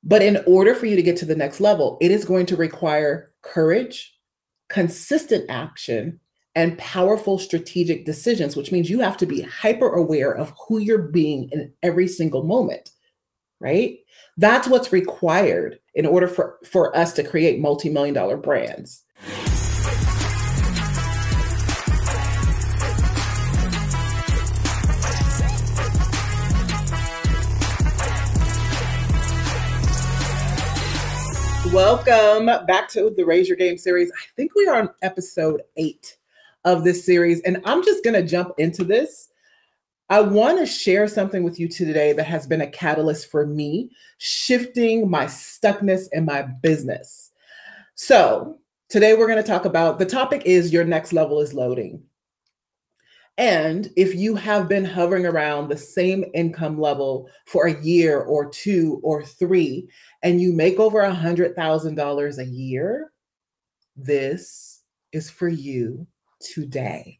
But in order for you to get to the next level, it is going to require courage, consistent action, and powerful strategic decisions, which means you have to be hyper aware of who you're being in every single moment, right? That's what's required in order for us to create multi-million-dollar brands. Welcome back to the Raise Your Game series. I think we are on episode 8 of this series, and I'm just going to jump into this. I want to share something with you today that has been a catalyst for me shifting my stuckness in my business. So today we're going to talk about, the topic is your next level is loading. And if you have been hovering around the same income level for a year or 2 or 3, and you make over $100,000 a year, this is for you today.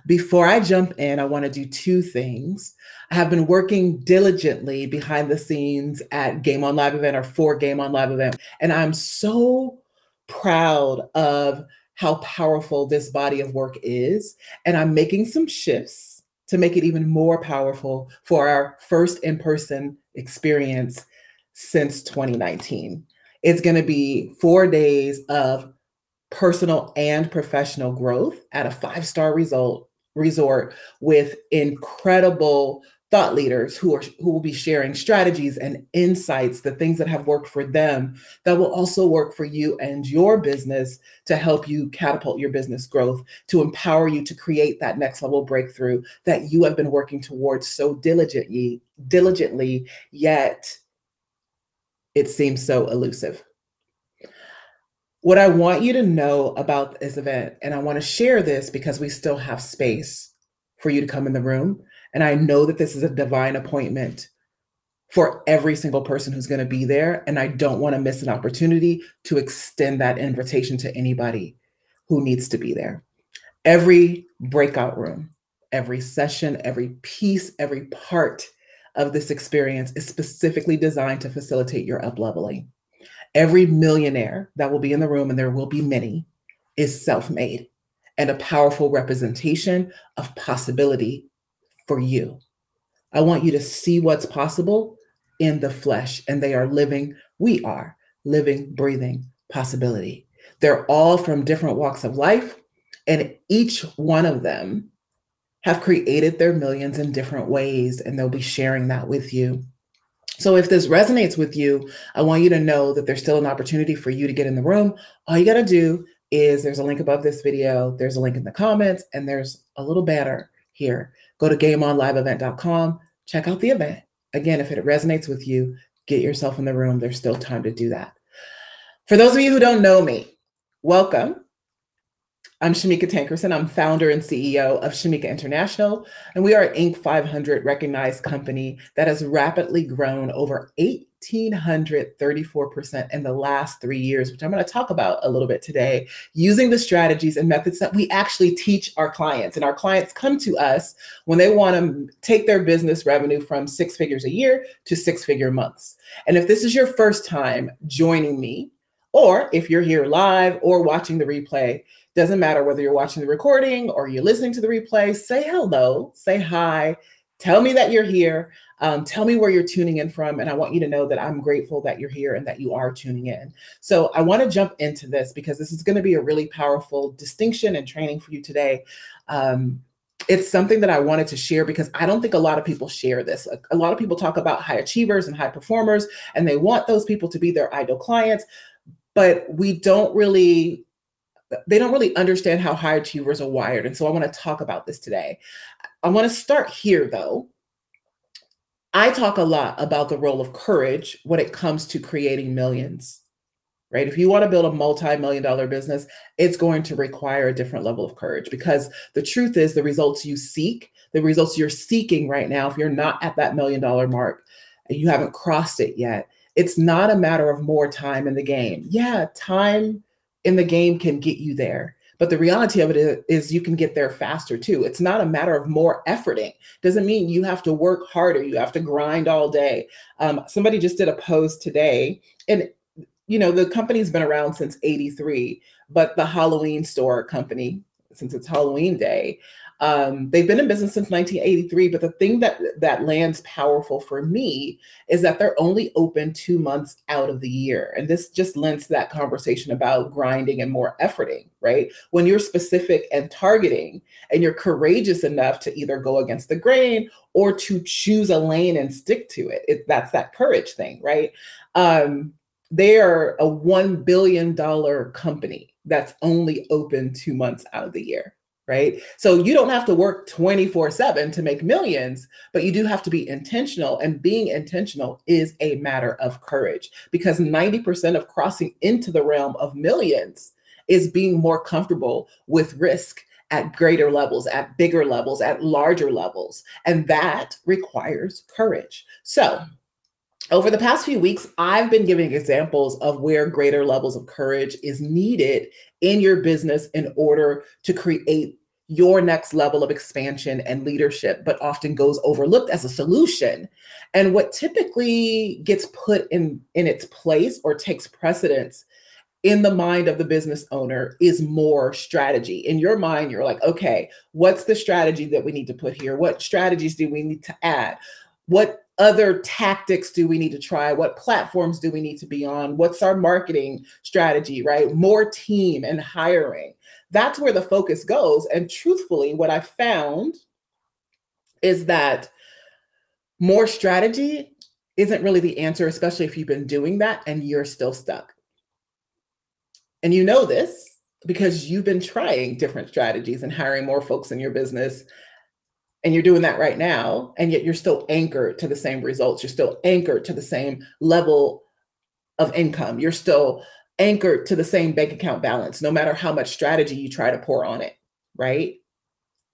Before I jump in, I want to do 2 things. I have been working diligently behind the scenes at Game On Live Event, or for Game On Live Event, and I'm so proud of how powerful this body of work is. And I'm making some shifts to make it even more powerful for our first in-person experience since 2019. It's going to be 4 days of personal and professional growth at a 5-star resort with incredible thought leaders who will be sharing strategies and insights, the things that have worked for them that will also work for you and your business to help you catapult your business growth, to empower you to create that next level breakthrough that you have been working towards so diligently, yet it seems so elusive. What I want you to know about this event, and I want to share this because we still have space for you to come in the room, and I know that this is a divine appointment for every single person who's going to be there, and I don't want to miss an opportunity to extend that invitation to anybody who needs to be there. Every breakout room, every session, every piece, every part of this experience is specifically designed to facilitate your up-leveling. Every millionaire that will be in the room, and there will be many, is self-made and a powerful representation of possibility for you. I want you to see what's possible in the flesh, and we are living, breathing possibility. They're all from different walks of life, and each one of them have created their millions in different ways, and they'll be sharing that with you. So if this resonates with you, I want you to know that there's still an opportunity for you to get in the room. All you got to do is, there's a link above this video, there's a link in the comments, and there's a little banner here. Go to gameonliveevent.com, check out the event. Again, if it resonates with you, get yourself in the room. There's still time to do that. For those of you who don't know me, welcome. I'm Shameca Tankerson. I'm founder and CEO of Shameca International, and we are an Inc. 500 recognized company that has rapidly grown over 1,834% in the last 3 years, which I'm going to talk about a little bit today, using the strategies and methods that we actually teach our clients. And our clients come to us when they want to take their business revenue from 6 figures a year to 6-figure months. And if this is your first time joining me, or if you're here live or watching the replay, doesn't matter whether you're watching the recording or you're listening to the replay, say hello, say hi, tell me that you're here, tell me where you're tuning in from, and I want you to know that I'm grateful that you're here and that you are tuning in. So I want to jump into this because this is going to be a really powerful distinction and training for you today. It's something that I wanted to share because I don't think a lot of people share this. A lot of people talk about high achievers and high performers, and they want those people to be their ideal clients, but they don't really understand how high achievers are wired. And so I want to talk about this today. I want to start here though. I talk a lot about the role of courage when it comes to creating millions, right? If you want to build a multi-million-dollar business, it's going to require a different level of courage, because the truth is the results you seek, the results you're seeking right now, if you're not at that $1 million mark, you haven't crossed it yet, it's not a matter of more time in the game. Yeah, time in the game can get you there, But the reality of it is you can get there faster too. It's not a matter of more efforting. Doesn't mean you have to work harder. You have to grind all day. Somebody just did a post today, and the company's been around since '83, but the Halloween store company, since it's Halloween day, they've been in business since 1983. But the thing that lands powerful for me is that they're only open 2 months out of the year. And this just lends to that conversation about grinding and more efforting, right? When you're specific and targeting and you're courageous enough to either go against the grain or to choose a lane and stick to it, that's that courage thing, right? They are a $1 billion company that's only open 2 months out of the year. Right? So you don't have to work 24/7 to make millions, but you do have to be intentional. And being intentional is a matter of courage, because 90% of crossing into the realm of millions is being more comfortable with risk at greater levels, at bigger levels, at larger levels. And that requires courage. So over the past few weeks, I've been giving examples of where greater levels of courage is needed in your business in order to create your next level of expansion and leadership, but often goes overlooked as a solution. And what typically gets put in its place or takes precedence in the mind of the business owner is more strategy. In your mind, you're like, okay, what's the strategy that we need to put here? What strategies do we need to add? What other tactics do we need to try? What platforms do we need to be on? What's our marketing strategy, right? More team and hiring. That's where the focus goes. And truthfully, what I found is that more strategy isn't really the answer, especially if you've been doing that and you're still stuck. And you know this because you've been trying different strategies and hiring more folks in your business. And you're doing that right now, and yet you're still anchored to the same results. You're still anchored to the same level of income. You're still anchored to the same bank account balance, no matter how much strategy you try to pour on it, right?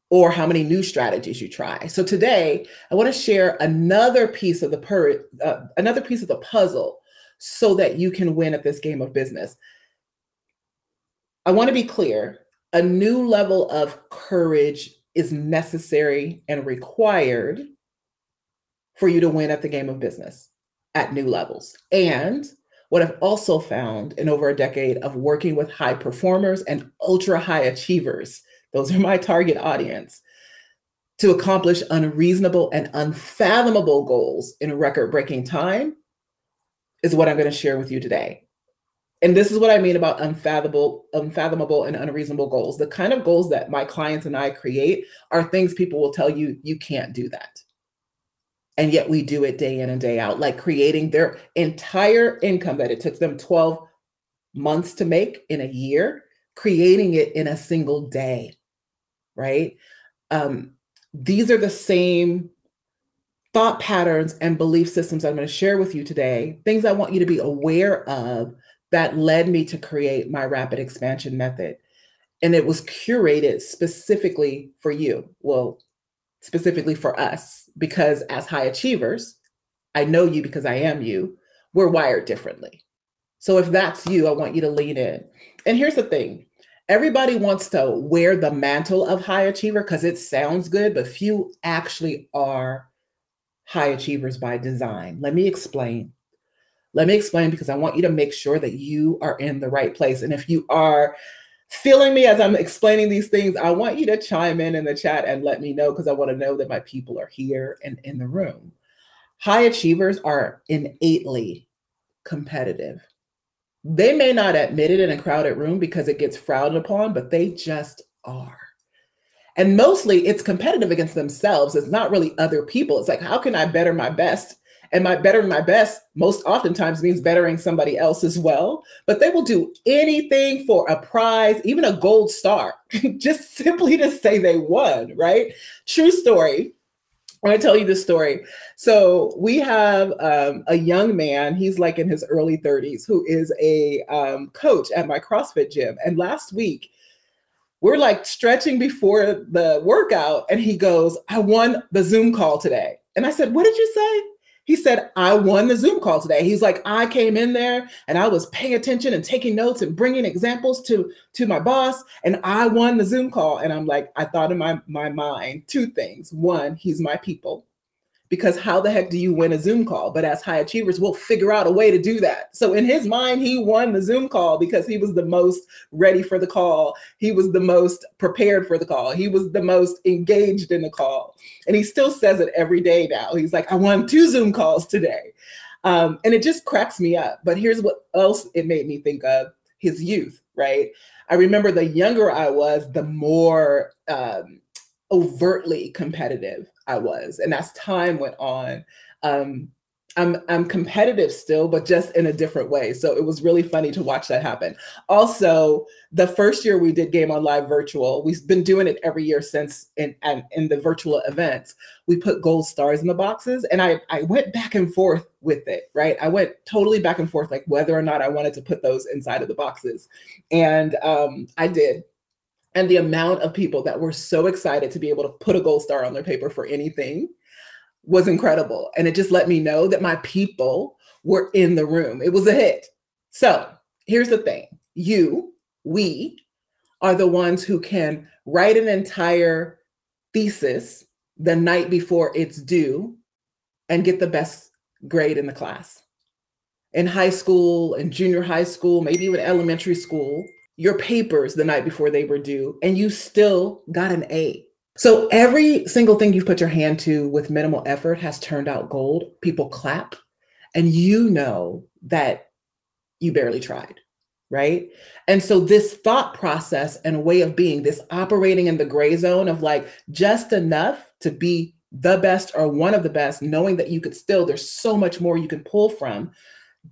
Or how many new strategies you try. So today, I want to share another piece of the puzzle so that you can win at this game of business. I want to be clear. A new level of courage is necessary and required for you to win at the game of business at new levels. And what I've also found in over a decade of working with high performers and ultra high achievers, those are my target audience, to accomplish unreasonable and unfathomable goals in record-breaking time is what I'm going to share with you today. And this is what I mean about unfathomable and unreasonable goals. The kind of goals that my clients and I create are things people will tell you, you can't do that. And yet we do it day in and day out, like creating their entire income that it took them 12 months to make in a year, creating it in a single day, right? These are the same thought patterns and belief systems I'm going to share with you today, things I want you to be aware of that led me to create my rapid expansion method. And it was curated specifically for you. Well, specifically for us, because as high achievers, I know you because I am you, we're wired differently. So if that's you, I want you to lean in. And here's the thing. Everybody wants to wear the mantle of high achiever because it sounds good, but few actually are high achievers by design. Let me explain. Because I want you to make sure that you are in the right place. And if you are feeling me as I'm explaining these things, I want you to chime in the chat and let me know, because I want to know that my people are here and in the room. High achievers are innately competitive. They may not admit it in a crowded room because it gets frowned upon, but they just are. And mostly it's competitive against themselves. It's not really other people. It's like, how can I better my best? And my bettering my best most oftentimes means bettering somebody else as well. But they will do anything for a prize, even a gold star, just simply to say they won, right? True story. I want to tell you this story. So we have a young man, he's like in his early 30s, who is a coach at my CrossFit gym. And last week, we're like stretching before the workout, and he goes, I won the Zoom call today. And I said, what did you say? He said, I won the Zoom call today. He's like, I came in there and I was paying attention and taking notes and bringing examples to my boss, and I won the Zoom call. And I'm like, I thought in my mind, two things. One, he's my people. Because how the heck do you win a Zoom call? But as high achievers, we'll figure out a way to do that. So in his mind, he won the Zoom call because he was the most ready for the call. He was the most prepared for the call. He was the most engaged in the call. And he still says it every day now. He's like, I won 2 Zoom calls today. And it just cracks me up. But here's what else it made me think of: his youth, right? I remember the younger I was, the more overtly competitive I was. And as time went on, I'm competitive still, but just in a different way. So it was really funny to watch that happen. Also, the first year we did Game On Live virtual, we've been doing it every year since in the virtual events. We put gold stars in the boxes, and I went back and forth with it, right? I went totally back and forth, like whether or not I wanted to put those inside of the boxes. And I did. And the amount of people that were so excited to be able to put a gold star on their paper for anything was incredible. And it just let me know that my people were in the room. It was a hit. So here's the thing. We are the ones who can write an entire thesis the night before it's due and get the best grade in the class. In high school, in junior high school, maybe even elementary school, your papers the night before they were due, and you still got an A. So every single thing you've put your hand to with minimal effort has turned out gold. People clap, and you know that you barely tried, right? And so this thought process and way of being, this operating in the gray zone of like just enough to be the best or one of the best, knowing that you could still, there's so much more you can pull from,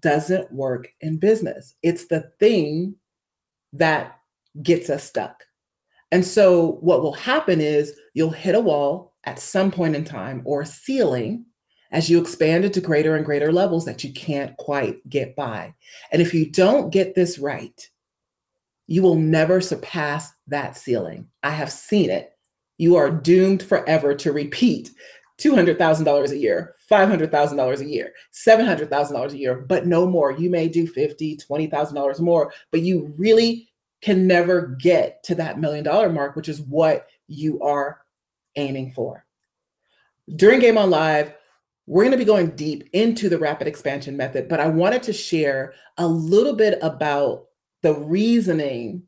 doesn't work in business. It's the thing that gets us stuck. And so what will happen is you'll hit a wall at some point in time, or a ceiling, as you expand into greater and greater levels that you can't quite get by. And if you don't get this right, you will never surpass that ceiling. I have seen it. You are doomed forever to repeat $200,000 a year, $500,000 a year, $700,000 a year, but no more. You may do $50,000, $20,000 more, but you really can never get to that $1 million mark, which is what you are aiming for. During Game On Live, we're going to be going deep into the rapid expansion method, but I wanted to share a little bit about the reasoning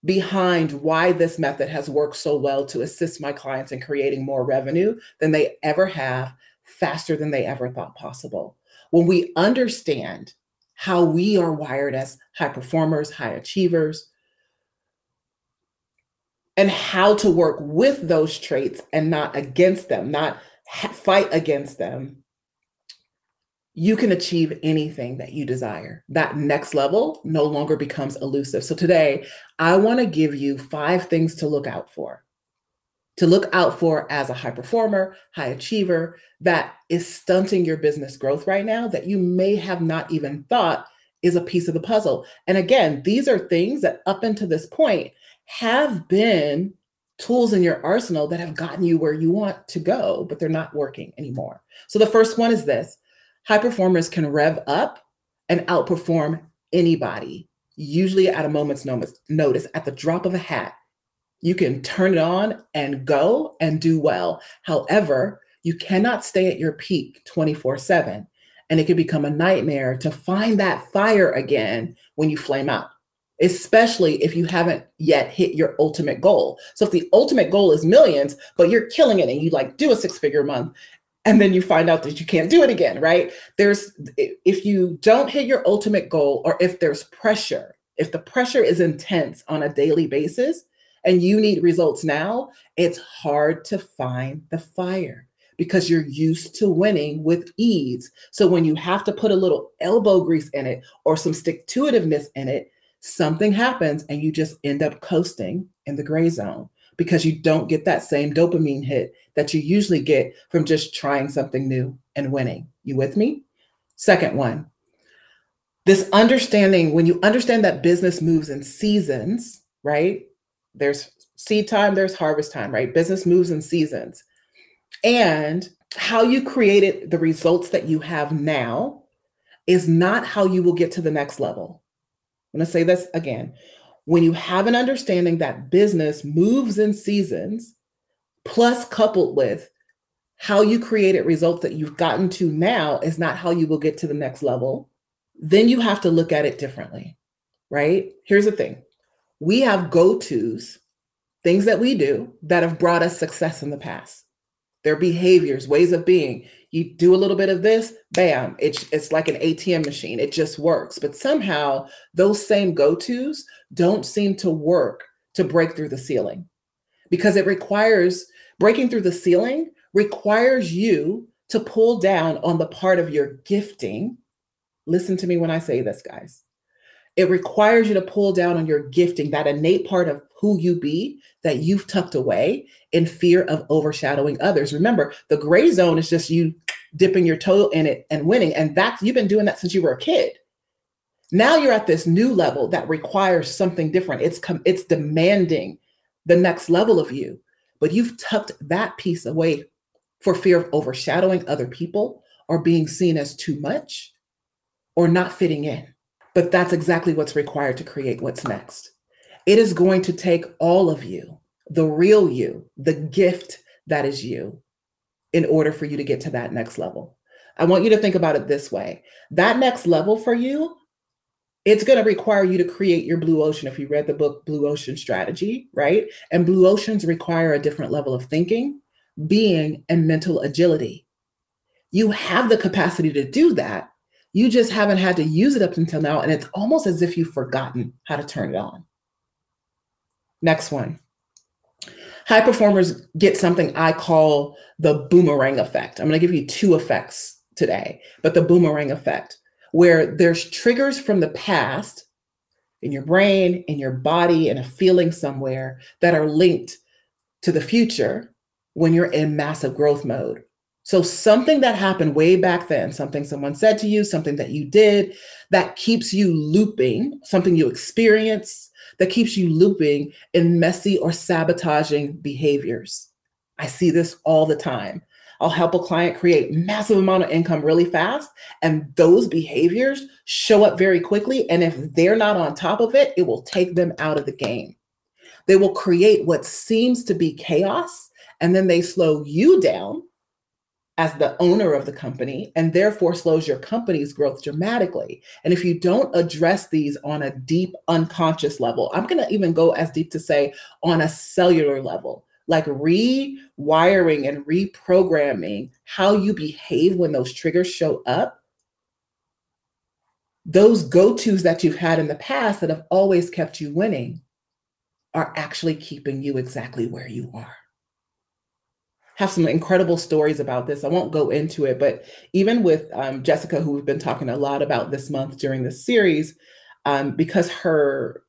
behind why this method has worked so well to assist my clients in creating more revenue than they ever have, faster than they ever thought possible. When we understand how we are wired as high performers, high achievers, and how to work with those traits and not against them, not fight against them, you can achieve anything that you desire. That next level no longer becomes elusive. So today, I want to give you 5 things to look out for. To look out for as a high performer, high achiever, that is stunting your business growth right now, that you may have not even thought is a piece of the puzzle. And again, these are things that up until this point have been tools in your arsenal that have gotten you where you want to go, but they're not working anymore. So the first one is this. High performers can rev up and outperform anybody, usually at a moment's notice, at the drop of a hat. You can turn it on and go and do well. However, you cannot stay at your peak 24/7, and it can become a nightmare to find that fire again when you flame out, especially if you haven't yet hit your ultimate goal. So if the ultimate goal is millions, but you're killing it and you like do a 6-figure month, and then you find out that you can't do it again, right? If you don't hit your ultimate goal, or if there's pressure, if the pressure is intense on a daily basis and you need results now, it's hard to find the fire because you're used to winning with ease. So when you have to put a little elbow grease in it or some stick-to-itiveness in it, something happens and you just end up coasting in the gray zone, because you don't get that same dopamine hit that you usually get from just trying something new and winning. You with me? Second one, this understanding, when you understand that business moves in seasons, right? There's seed time, there's harvest time, right? Business moves in seasons. And How you created the results that you have now is not how you will get to the next level. I'm going to say this again. When you have an understanding that business moves in seasons, plus coupled with how you created results that you've gotten to now is not how you will get to the next level, then you have to look at it differently, right? Here's the thing. We have go-tos, things that we do that have brought us success in the past. Their behaviors, ways of being. You do a little bit of this, bam, it's like an ATM machine. It just works. But somehow those same go-tos don't seem to work to break through the ceiling, because it requires, breaking through the ceiling requires you to pull down on the part of your gifting. Listen to me when I say this, guys. It requires you to pull down on your gifting, that innate part of who you be that you've tucked away in fear of overshadowing others. Remember, the gray zone is just you dipping your toe in it and winning. And that's, you've been doing that since you were a kid. Now you're at this new level that requires something different. It's demanding the next level of you, but you've tucked that piece away for fear of overshadowing other people or being seen as too much or not fitting in. But that's exactly what's required to create what's next. It is going to take all of you, the real you, the gift that is you, in order for you to get to that next level. I want you to think about it this way. That next level for you, it's going to require you to create your blue ocean. If you read the book, Blue Ocean Strategy, right? And blue oceans require a different level of thinking, being, and mental agility. You have the capacity to do that. You just haven't had to use it up until now. And it's almost as if you've forgotten how to turn it on. Next one. High performers get something I call the boomerang effect. I'm going to give you two effects today, but the boomerang effect, where there's triggers from the past in your brain, in your body, and a feeling somewhere that are linked to the future when you're in massive growth mode. So something that happened way back then, something someone said to you, something that you did that keeps you looping, something you experience that keeps you looping in messy or sabotaging behaviors. I see this all the time. I'll help a client create massive amount of income really fast, and those behaviors show up very quickly. And if they're not on top of it, it will take them out of the game. They will create what seems to be chaos, and then they slow you down as the owner of the company, and therefore slows your company's growth dramatically. And if you don't address these on a deep unconscious level, I'm going to even go as deep to say on a cellular level, like rewiring and reprogramming how you behave when those triggers show up, those go-tos that you've had in the past that have always kept you winning are actually keeping you exactly where you are. Have some incredible stories about this. I won't go into it, but even with Jessica, who we've been talking a lot about this month during this series, because her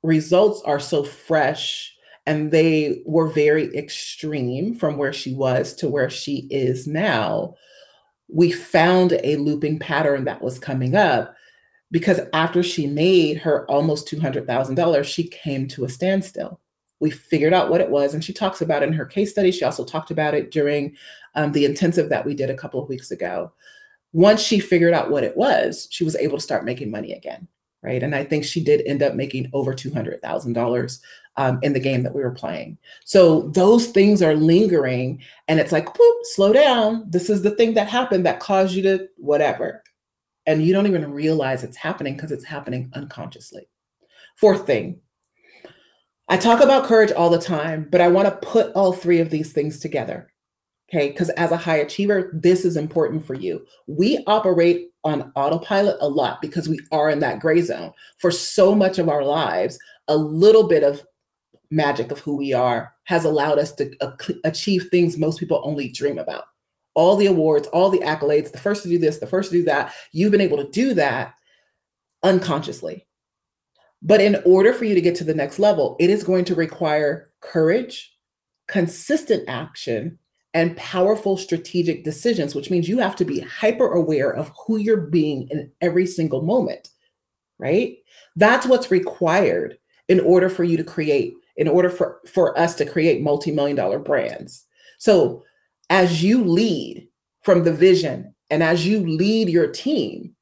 results are so fresh and they were very extreme from where she was to where she is now, we found a looping pattern that was coming up, because after she made her almost $200,000, she came to a standstill. We figured out what it was, and she talks about it in her case study. She also talked about it during the intensive that we did a couple of weeks ago. Once she figured out what it was, she was able to start making money again, right? And I think she did end up making over $200,000 in the game that we were playing. So those things are lingering, and it's like, whoop, slow down. This is the thing that happened that caused you to whatever. And you don't even realize it's happening because it's happening unconsciously. Fourth thing. I talk about courage all the time, but I want to put all three of these things together, okay? Because as a high achiever, this is important for you. We operate on autopilot a lot because we are in that gray zone. For so much of our lives, a little bit of magic of who we are has allowed us to achieve things most people only dream about. All the awards, all the accolades, the first to do this, the first to do that. You've been able to do that unconsciously. But in order for you to get to the next level, it is going to require courage, consistent action, and powerful strategic decisions, which means you have to be hyper aware of who you're being in every single moment, right? That's what's required in order for you to create, in order for us to create multi-million-dollar brands. So as you lead from the vision and as you lead your team,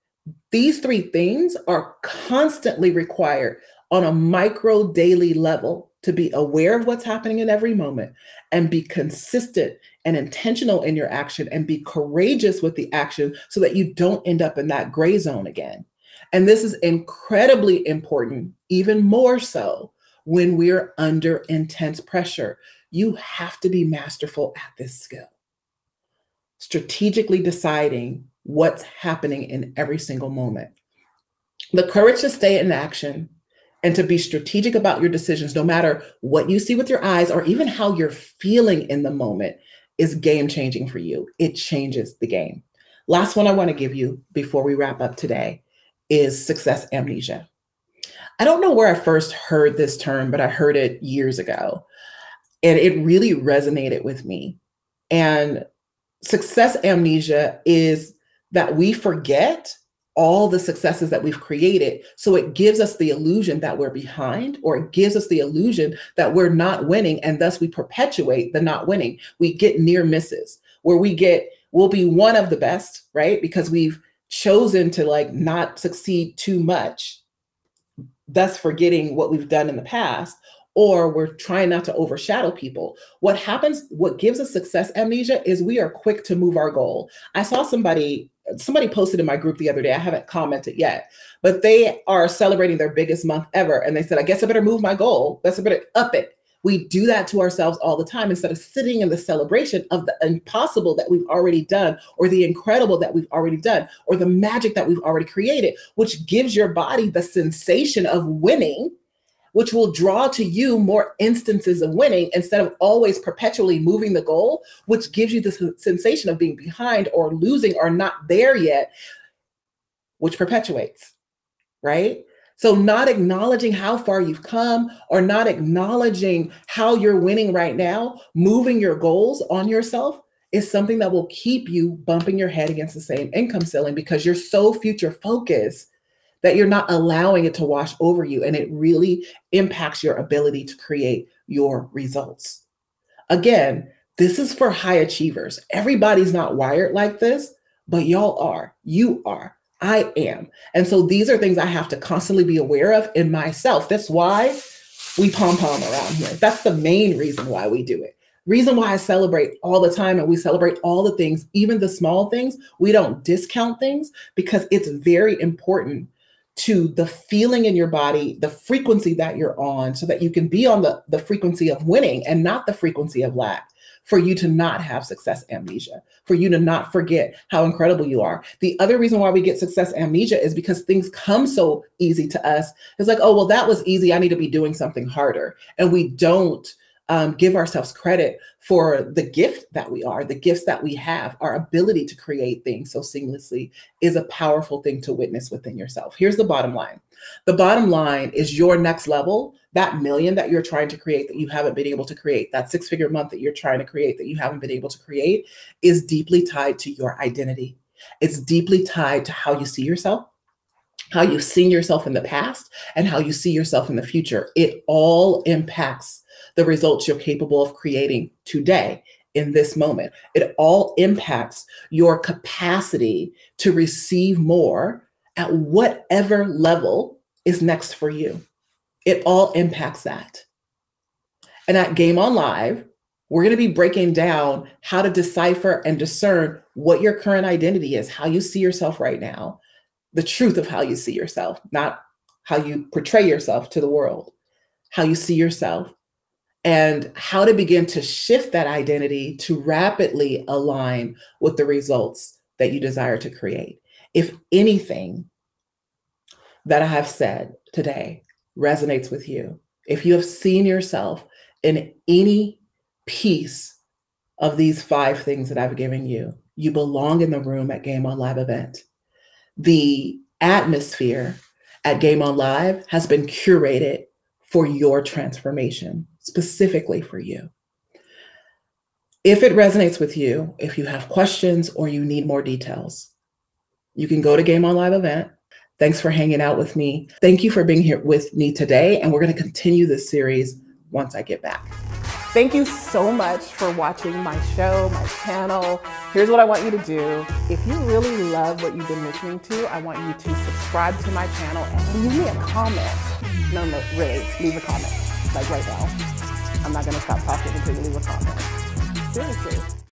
these three things are constantly required on a micro daily level to be aware of what's happening in every moment and be consistent and intentional in your action and be courageous with the action so that you don't end up in that gray zone again. And this is incredibly important, even more so when we're under intense pressure. You have to be masterful at this skill. Strategically deciding what's happening in every single moment. The courage to stay in action and to be strategic about your decisions, no matter what you see with your eyes or even how you're feeling in the moment, is game changing for you. It changes the game. Last one I want to give you before we wrap up today is success amnesia. I don't know where I first heard this term, but I heard it years ago, and it really resonated with me. And success amnesia is that we forget all the successes that we've created. So it gives us the illusion that we're behind, or it gives us the illusion that we're not winning. And thus we perpetuate the not winning. We get near misses where we'll be one of the best, right? Because we've chosen to like not succeed too much, thus forgetting what we've done in the past. Or we're trying not to overshadow people. What gives us success amnesia is we are quick to move our goal. I saw somebody posted in my group the other day, I haven't commented yet, but they are celebrating their biggest month ever. And they said, I guess I better move my goal. I better up it. We do that to ourselves all the time instead of sitting in the celebration of the impossible that we've already done, or the incredible that we've already done, or the magic that we've already created, which gives your body the sensation of winning, which will draw to you more instances of winning instead of always perpetually moving the goal, which gives you the sensation of being behind or losing or not there yet, which perpetuates, right? So not acknowledging how far you've come or not acknowledging how you're winning right now, moving your goals on yourself is something that will keep you bumping your head against the same income ceiling because you're so future focused that you're not allowing it to wash over you. And it really impacts your ability to create your results. Again, this is for high achievers. Everybody's not wired like this, but y'all are, you are, I am. And so these are things I have to constantly be aware of in myself. That's why we pom-pom around here. That's the main reason why we do it. Reason why I celebrate all the time and we celebrate all the things, even the small things. We don't discount things because it's very important to the feeling in your body, the frequency that you're on, so that you can be on the frequency of winning and not the frequency of lack, for you to not have success amnesia, for you to not forget how incredible you are. The other reason why we get success amnesia is because things come so easy to us. It's like, oh, well, that was easy. I need to be doing something harder. And we don't give ourselves credit for the gift that we are, the gifts that we have. Our ability to create things so seamlessly is a powerful thing to witness within yourself. Here's the bottom line. The bottom line is your next level, that million that you're trying to create that you haven't been able to create, that six-figure month that you're trying to create that you haven't been able to create, is deeply tied to your identity. It's deeply tied to how you see yourself, how you've seen yourself in the past, and how you see yourself in the future. It all impacts the results you're capable of creating today in this moment. It all impacts your capacity to receive more at whatever level is next for you. It all impacts that. And at Game On Live, we're going to be breaking down how to decipher and discern what your current identity is, how you see yourself right now, the truth of how you see yourself, not how you portray yourself to the world, how you see yourself, and how to begin to shift that identity to rapidly align with the results that you desire to create. If anything that I have said today resonates with you, if you have seen yourself in any piece of these 5 things that I've given you, you belong in the room at Game On Live event. The atmosphere at Game On Live has been curated for your transformation, specifically for you. If it resonates with you, if you have questions or you need more details, you can go to Game On Live event. Thanks for hanging out with me. Thank you for being here with me today. And we're going to continue this series once I get back. Thank you so much for watching my show, my channel. Here's what I want you to do. If you really love what you've been listening to, I want you to subscribe to my channel and leave me a comment. No, really, leave a comment, like right now. I'm not gonna stop talking until you leave a comment. Seriously.